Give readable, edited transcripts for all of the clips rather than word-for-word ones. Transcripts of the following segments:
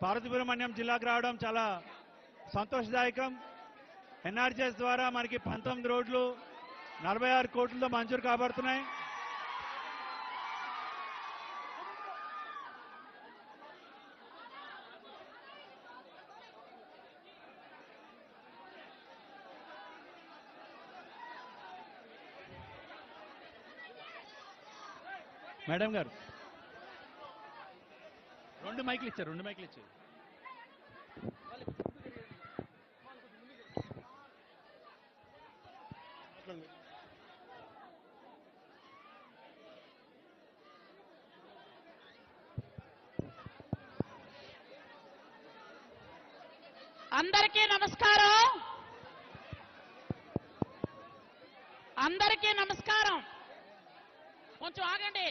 పార్వతీపురం జిల్లాకు రావడం చాలా సంతోషదాయకం. ఎన్ఆర్జీఎస్ ద్వారా మనకి 19 రోడ్లు 46 కోట్లతో మంజూరు కాబడుతున్నాయి. మేడం గారు 2 మైకులు ఇచ్చారు. అందరికీ నమస్కారం. కొంచెం ఆగండి.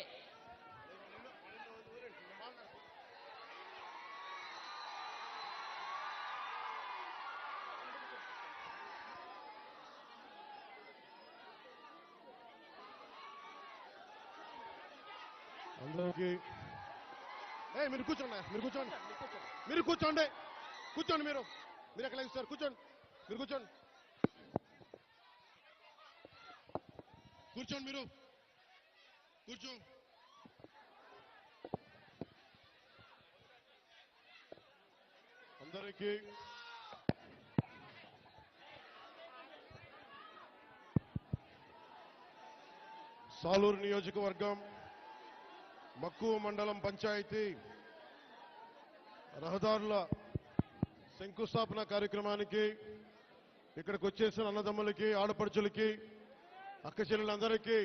అందరికీ మీరు కూర్చోండి. మీరు ఎక్కడ సార్ కూర్చోండి. మీరు కూర్చో. అందరికీ సాలూరు నియోజకవర్గం మక్కువ మండలం పంచాయతీ రహదారుల శంకుస్థాపన కార్యక్రమానికి ఇక్కడికి వచ్చేసిన అన్నదమ్ములకి, ఆడపడుచులకి, అక్క చెల్లెలందరికీ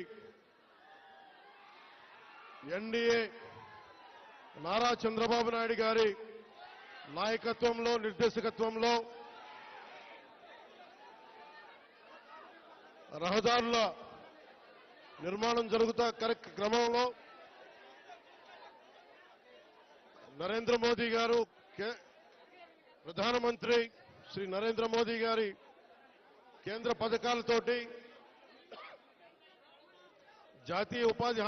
ఎన్డీఏ నారా చంద్రబాబు నాయుడు గారి నాయకత్వంలో, నిర్దేశకత్వంలో రహదారుల నిర్మాణం జరుగుతున్న క్రమంలో నరేంద్ర మోదీ గారు, ప్రధానమంత్రి శ్రీ నరేంద్ర మోదీ గారి కేంద్ర పథకాలతోటి జాతీయ ఉపాధి హామీ